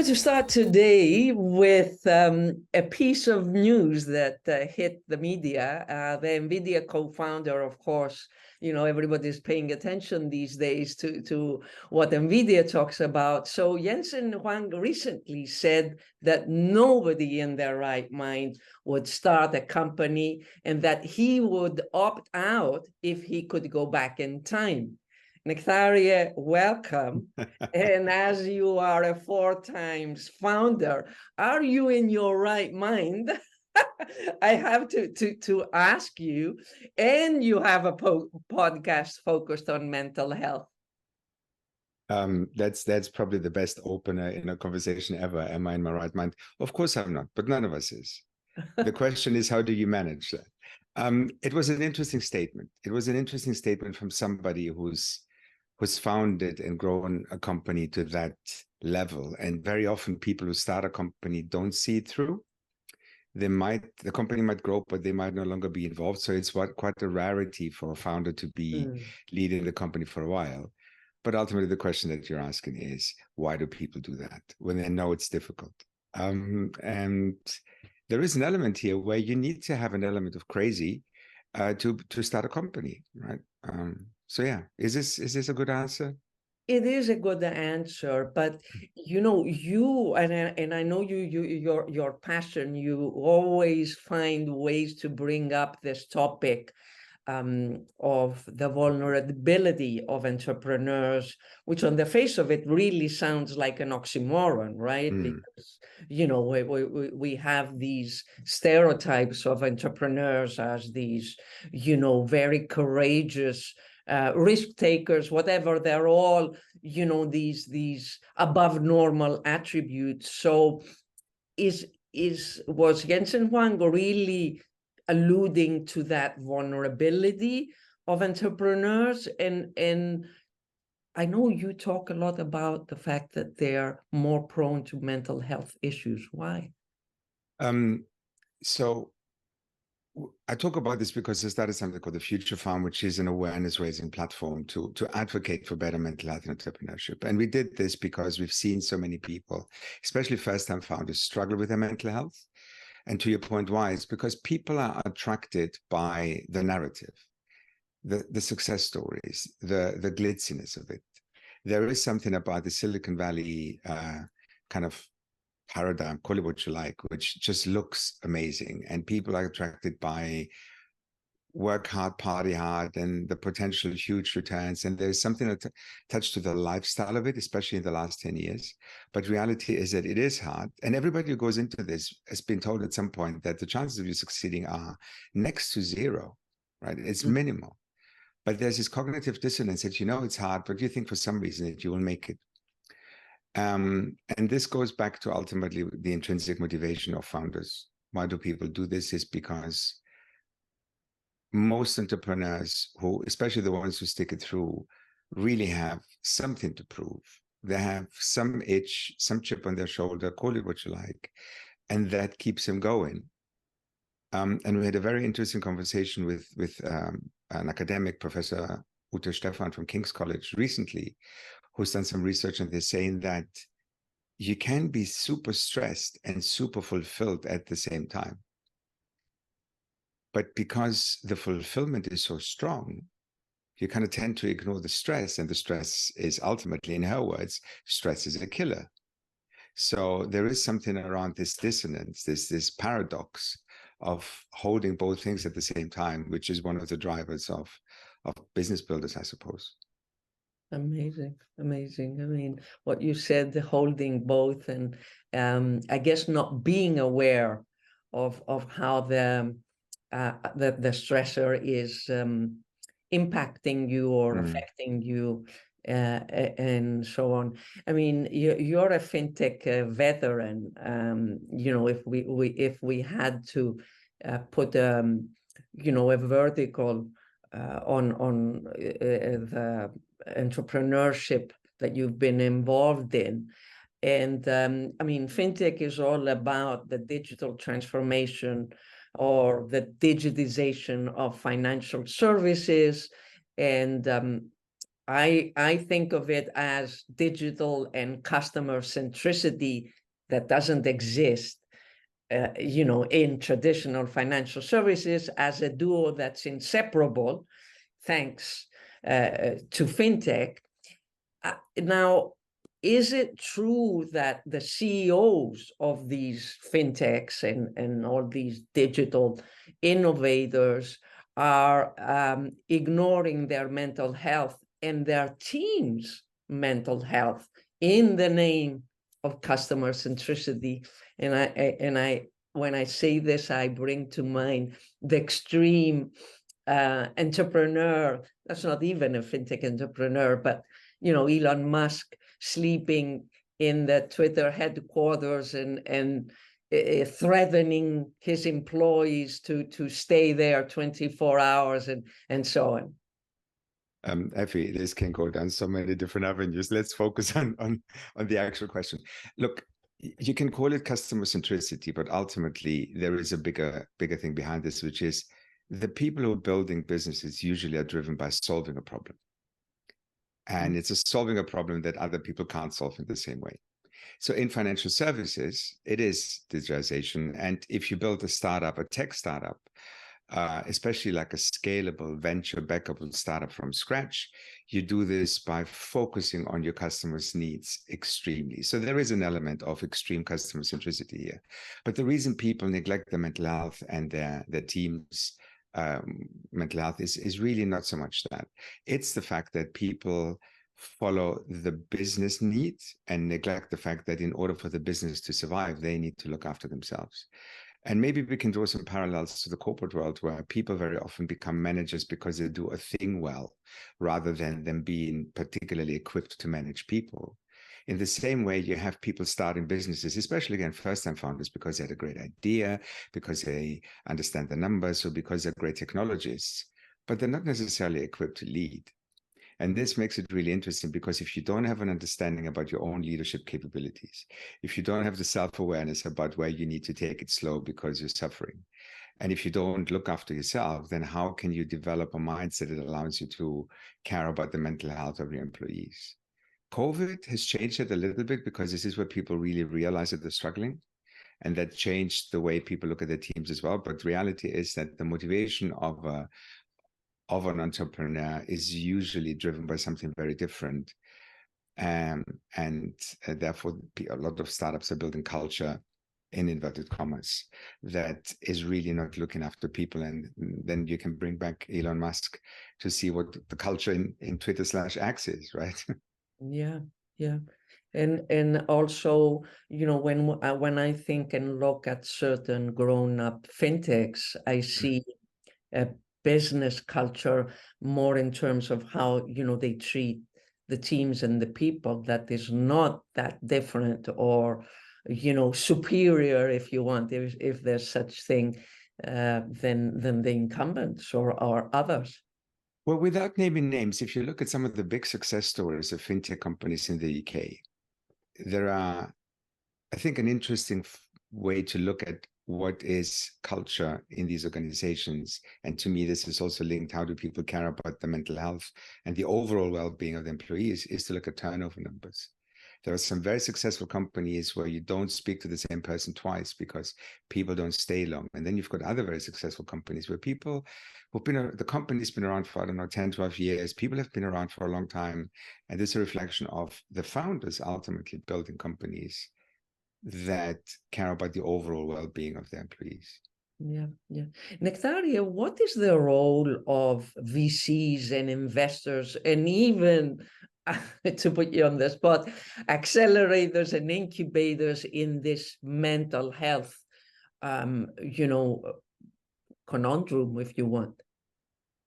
wanted to start today with a piece of news that hit the media. The NVIDIA co-founder, of course, everybody's paying attention these days to what NVIDIA talks about. So Jensen Huang recently said that nobody in their right mind would start a company and that he would opt out if he could go back in time. Nektarios, welcome. And as you are a 4 times founder, are you in your right mind? I have to ask you, and you have a podcast focused on mental health. That's probably the best opener in a conversation ever. Am I in my right mind? Of course I'm not, but none of us is. The question is, how do you manage that? It was an interesting statement. It was an interesting statement from somebody who's founded and grown a company to that level. And very often people who start a company don't see it through. The company might grow, but they might no longer be involved. So it's quite a rarity for a founder to be leading the company for a while. But ultimately, the question that you're asking is, why do people do that when they know it's difficult? And there is an element here where you need to have an element of crazy to start a company, right? So yeah, is this a good answer? It is a good answer, but you and I know your passion. You always find ways to bring up this topic of the vulnerability of entrepreneurs, which on the face of it really sounds like an oxymoron, right? Because we have these stereotypes of entrepreneurs as these very courageous risk takers, whatever. They're all these above normal attributes. So was Jensen Huang really alluding to that vulnerability of entrepreneurs? And I know you talk a lot about the fact that they're more prone to mental health issues. Why? So I talk about this because I started something called the Future Farm, which is an awareness-raising platform to advocate for better mental health and entrepreneurship. And we did this because we've seen so many people, especially first-time founders, struggle with their mental health. And to your point, why? It's because people are attracted by the narrative, the success stories, the glitziness of it. There is something about the Silicon Valley kind of paradigm, call it what you like, which just looks amazing. And people are attracted by work hard, party hard, and the potential huge returns. And there's something attached to the lifestyle of it, especially in the last 10 years. But reality is that it is hard. And everybody who goes into this has been told at some point that the chances of you succeeding are next to zero, right? It's minimal. But there's this cognitive dissonance that it's hard, but you think for some reason that you will make it. And this goes back to ultimately the intrinsic motivation of founders. Why do people do this? Is because most entrepreneurs, who, especially the ones who stick it through, really have something to prove. They have some itch, some chip on their shoulder, call it what you like, and that keeps them going. And we had a very interesting conversation with an academic, Professor Ute Stephan from King's College recently, who's done some research, and they're saying that you can be super stressed and super fulfilled at the same time. But because the fulfillment is so strong, you kind of tend to ignore the stress, and the stress is ultimately, in her words, stress is a killer. So there is something around this dissonance, this paradox of holding both things at the same time, which is one of the drivers of business builders, I suppose. Amazing. I mean, what you said, holding both, and I guess not being aware of how the stressor is impacting you or affecting you, and so on. I mean, you're a fintech veteran. If we had to put a vertical on the entrepreneurship that you've been involved in. And I mean, fintech is all about the digital transformation or the digitization of financial services. And I think of it as digital and customer centricity that doesn't exist, in traditional financial services, as a duo that's inseparable, thanks to fintech. Now, is it true that the CEOs of these fintechs and all these digital innovators are ignoring their mental health and their team's mental health in the name of customer centricity? And when I say this, I bring to mind the extreme entrepreneur. That's not even a fintech entrepreneur, but Elon Musk sleeping in the Twitter headquarters and threatening his employees to stay there 24 hours and so on. Efi, this can go down so many different avenues. Let's focus on the actual question. Look, you can call it customer centricity, but ultimately there is a bigger thing behind this, which is the people who are building businesses usually are driven by solving a problem. And it's solving a problem that other people can't solve in the same way. So in financial services, it is digitization. And if you build a startup, a tech startup, especially like a scalable venture backable startup from scratch, you do this by focusing on your customers' needs extremely. So there is an element of extreme customer centricity here. But the reason people neglect their mental health and their team's mental health is really not so much that. It's the fact that people follow the business needs and neglect the fact that in order for the business to survive, they need to look after themselves. And maybe we can draw some parallels to the corporate world, where people very often become managers because they do a thing well, rather than them being particularly equipped to manage people. In the same way, you have people starting businesses, especially again, first-time founders, because they had a great idea, because they understand the numbers, or because they're great technologists, but they're not necessarily equipped to lead. And this makes it really interesting, because if you don't have an understanding about your own leadership capabilities, if you don't have the self-awareness about where you need to take it slow because you're suffering, and if you don't look after yourself, then how can you develop a mindset that allows you to care about the mental health of your employees? COVID has changed it a little bit, because this is where people really realize that they're struggling. And that changed the way people look at their teams as well. But the reality is that the motivation of an entrepreneur is usually driven by something very different. And therefore, a lot of startups are building culture, in inverted commas, that is really not looking after people. And then you can bring back Elon Musk to see what the culture in Twitter/X is, right? Yeah. And also, when I think and look at certain grown-up fintechs, I see a business culture more in terms of how, they treat the teams and the people, that is not that different or, superior, if you want, if there's such thing, than the incumbents or others. Well, without naming names, if you look at some of the big success stories of fintech companies in the UK, there are, I think, an interesting way to look at what is culture in these organizations. And to me, this is also linked, how do people care about the mental health and the overall well-being of the employees, is to look at turnover numbers. There are some very successful companies where you don't speak to the same person twice because people don't stay long. And then you've got other very successful companies where people who've been, the company's been around for, I don't know, 10, 12 years. People have been around for a long time. And this is a reflection of the founders ultimately building companies that care about the overall well-being of their employees. Yeah. Nektarios, what is the role of VCs and investors, and even, to put you on the spot, accelerators and incubators in this mental health, conundrum, if you want?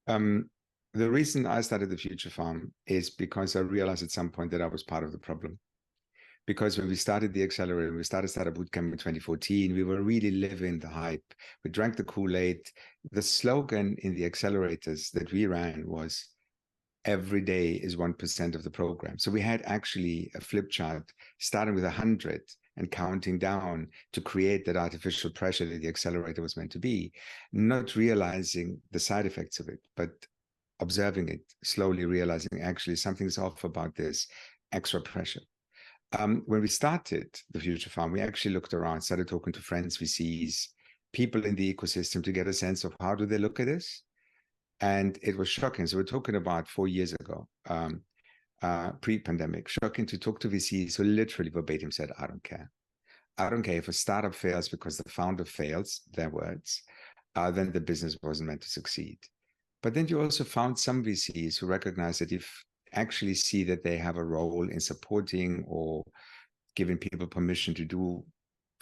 The reason I started the Future Farm is because I realized at some point that I was part of the problem. Because when we started the accelerator, we started Startup Bootcamp in 2014, we were really living the hype. We drank the Kool-Aid. The slogan in the accelerators that we ran was, every day is 1% of the program. So we had actually a flip chart starting with 100 and counting down to create that artificial pressure that the accelerator was meant to be, not realizing the side effects of it. But observing it, slowly realizing actually something's off about this extra pressure. When we started the Future Farm, we actually looked around, started talking to friends, VCs, people in the ecosystem to get a sense of how do they look at this. And it was shocking. So we're talking about 4 years ago, pre-pandemic, shocking to talk to VCs who literally verbatim said, I don't care. I don't care if a startup fails because the founder fails, their words, then the business wasn't meant to succeed. But then you also found some VCs who recognize that if actually see that they have a role in supporting or giving people permission to do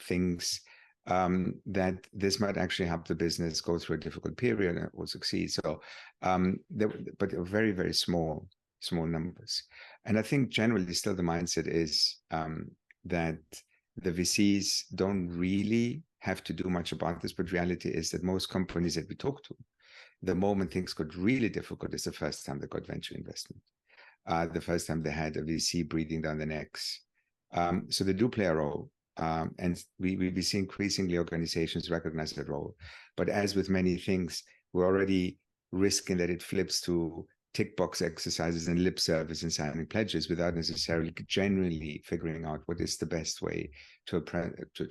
things, that this might actually help the business go through a difficult period and will succeed. So, but very, very small numbers. And I think generally still the mindset is that the VCs don't really have to do much about this, but reality is that most companies that we talk to, the moment things got really difficult is the first time they got venture investment. The first time they had a VC breathing down their necks. So they do play a role. And we see increasingly organizations recognize that role. But as with many things, we're already risking that it flips to tick box exercises and lip service and signing pledges without necessarily genuinely figuring out what is the best way to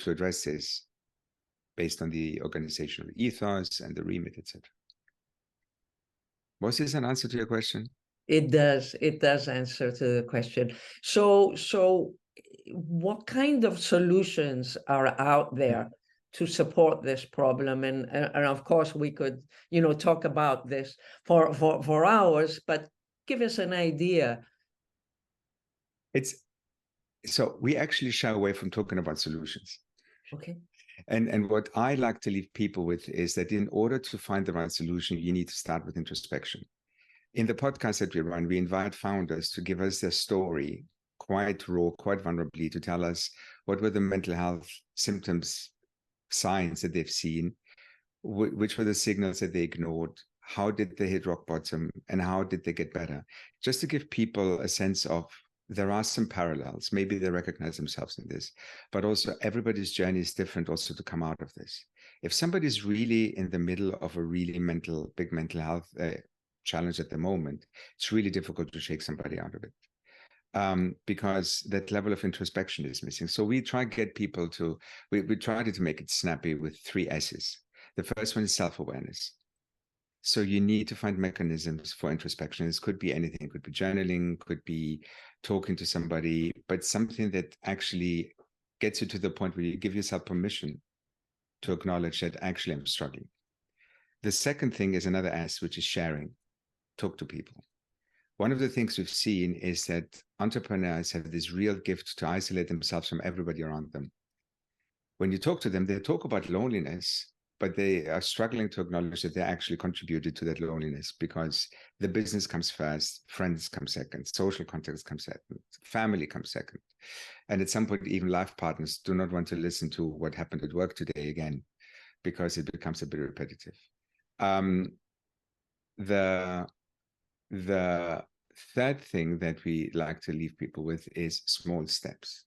address this based on the organizational ethos and the remit, etc. Was this an answer to your question? It does answer to the question. So what kind of solutions are out there to support this problem? And of course we could, talk about this for hours, but give us an idea. So we actually shy away from talking about solutions. Okay. And what I like to leave people with is that in order to find the right solution, you need to start with introspection. In the podcast that we run, we invite founders to give us their story, quite raw, quite vulnerably, to tell us what were the mental health symptoms, signs that they've seen, which were the signals that they ignored, how did they hit rock bottom, and how did they get better? Just to give people a sense of there are some parallels. Maybe they recognize themselves in this, but also everybody's journey is different also to come out of this. If somebody's really in the middle of a really big mental health challenge at the moment, it's really difficult to shake somebody out of it because that level of introspection is missing. So we try to get people to, we try to make it snappy with 3 S's. The first one is self-awareness. So you need to find mechanisms for introspection. This could be anything. It could be journaling, could be talking to somebody, but something that actually gets you to the point where you give yourself permission to acknowledge that actually I'm struggling. The second thing is another S, which is sharing. Talk to people. One of the things we've seen is that entrepreneurs have this real gift to isolate themselves from everybody around them. When you talk to them, they talk about loneliness, but they are struggling to acknowledge that they actually contributed to that loneliness because the business comes first, friends come second, social context comes second, family comes second. And at some point, even life partners do not want to listen to what happened at work today again, because it becomes a bit repetitive. The third thing that we like to leave people with is small steps.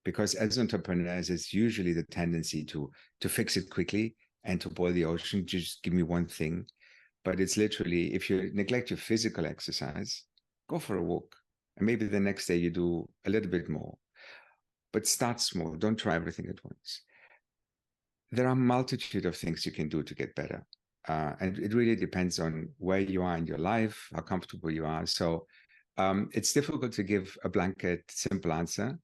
Because as entrepreneurs, it's usually the tendency to fix it quickly and to boil the ocean, just give me one thing. But it's literally, if you neglect your physical exercise, go for a walk. And maybe the next day you do a little bit more. But start small, don't try everything at once. There are a multitude of things you can do to get better. And it really depends on where you are in your life, how comfortable you are. So it's difficult to give a blanket, simple answer,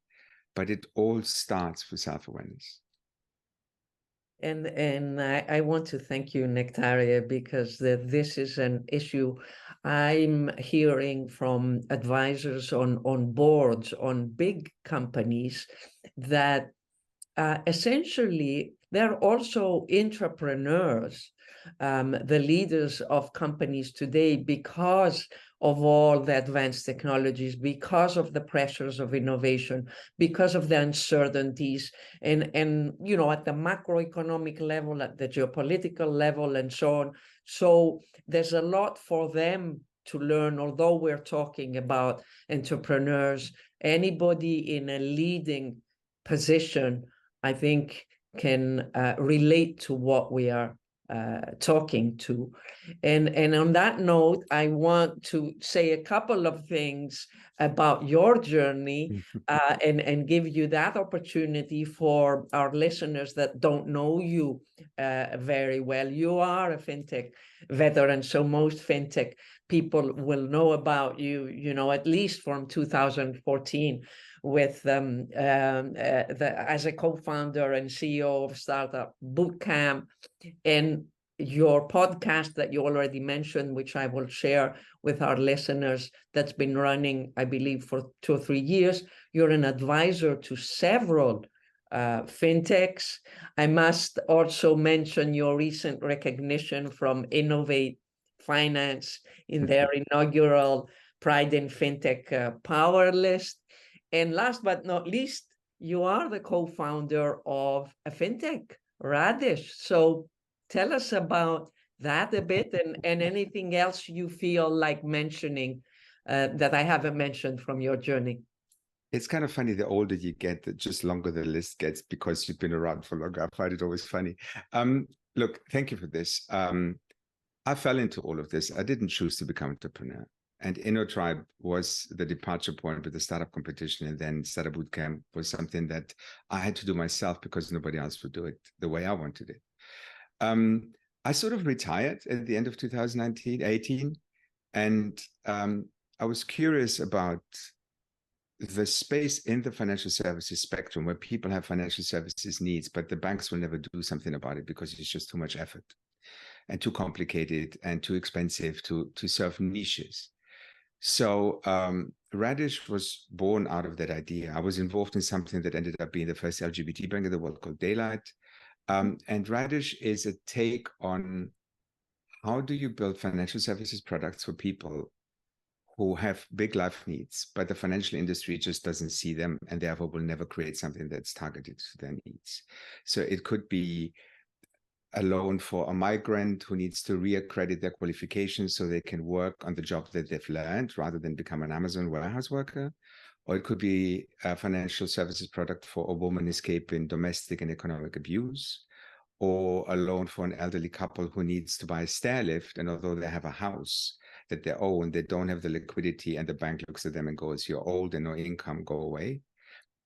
but it all starts with self-awareness. And I want to thank you, Nektaria, because this is an issue I'm hearing from advisors on boards, on big companies, that essentially they're also entrepreneurs, the leaders of companies today, because of all the advanced technologies, because of the pressures of innovation, because of the uncertainties, and at the macroeconomic level, at the geopolitical level, and so on. So there's a lot for them to learn. Although we're talking about entrepreneurs, anybody in a leading position, I think, can relate to what we are talking to. And on that note, I want to say a couple of things about your journey and give you that opportunity for our listeners that don't know you very well. You are a fintech veteran, so most fintech people will know about you, you know, at least from 2014 with as a co-founder and CEO of Startup Bootcamp, and your podcast that you already mentioned, which I will share with our listeners, that's been running, I believe, for 2 or 3 years. You're an advisor to several fintechs. I must also mention your recent recognition from Innovate Finance in their inaugural Pride in Fintech Power List. And last but not least, you are the co-founder of a fintech, Radish. So tell us about that a bit, and anything else you feel like mentioning that I haven't mentioned from your journey. It's kind of funny, the older you get, the just longer the list gets because you've been around for longer. I find it always funny. Look, thank you for this. I fell into all of this. I didn't choose to become an entrepreneur. And InnoTribe was the departure point with the startup competition. And then Startup Bootcamp was something that I had to do myself because nobody else would do it the way I wanted it. I sort of retired at the end of 2018. And I was curious about the space in the financial services spectrum where people have financial services needs, but the banks will never do something about it because it's just too much effort and too complicated and too expensive to serve niches. So Radish was born out of that idea. I was involved in something that ended up being the first LGBT bank in the world called Daylight. And Radish is a take on how do you build financial services products for people who have big life needs, but the financial industry just doesn't see them and therefore will never create something that's targeted to their needs. So it could be a loan for a migrant who needs to reaccredit their qualifications so they can work on the job that they've learned rather than become an Amazon warehouse worker. Or it could be a financial services product for a woman escaping domestic and economic abuse, or a loan for an elderly couple who needs to buy a stair lift. And although they have a house that they own, they don't have the liquidity, and the bank looks at them and goes, "You're old and no income, go away."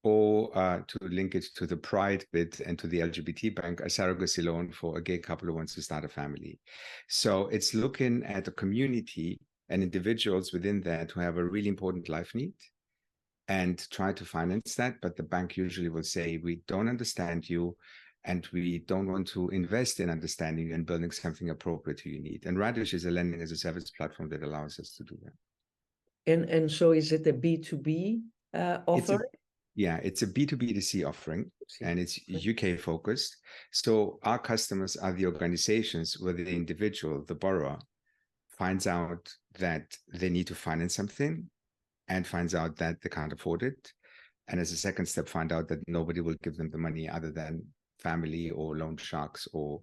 Or to link it to the Pride bit and to the LGBT bank, a surrogacy loan for a gay couple who wants to start a family. So it's looking at a community and individuals within that who have a really important life need and try to finance that. But the bank usually will say, "We don't understand you, and we don't want to invest in understanding you and building something appropriate to your need." And Radish is a lending as a service platform that allows us to do that. And so is it a B2B offer? It's a B2B2C offering, and it's UK focused. So our customers are the organizations where the individual, the borrower, finds out that they need to finance something and finds out that they can't afford it. And as a second step, find out that nobody will give them the money other than family or loan sharks or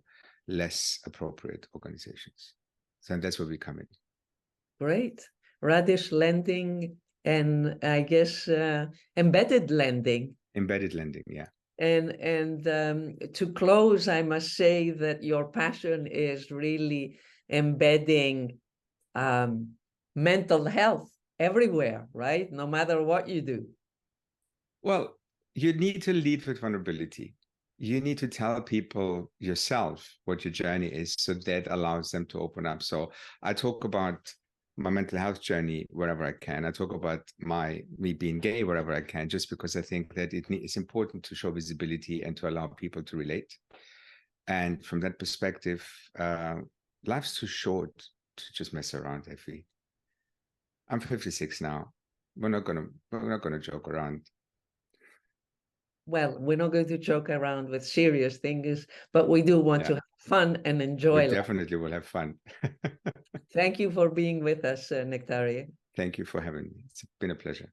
less appropriate organizations. So that's where we come in. Great. Radish lending and I guess embedded lending. Embedded lending, yeah. And to close, I must say that your passion is really embedding mental health everywhere, right? No matter what you do. Well, you need to lead with vulnerability. You need to tell people yourself what your journey is, so that allows them to open up. So I talk about my mental health journey wherever I can. I talk about me being gay wherever I can, just because I think that it's important to show visibility and to allow people to relate. And from that perspective, life's too short to just mess around, Efi. I'm 56 now. We're not gonna joke around. Well, we're not going to joke around with serious things, but we do want to have fun and enjoy. We definitely will have fun. Thank you for being with us, Nektarios. Thank you for having me. It's been a pleasure.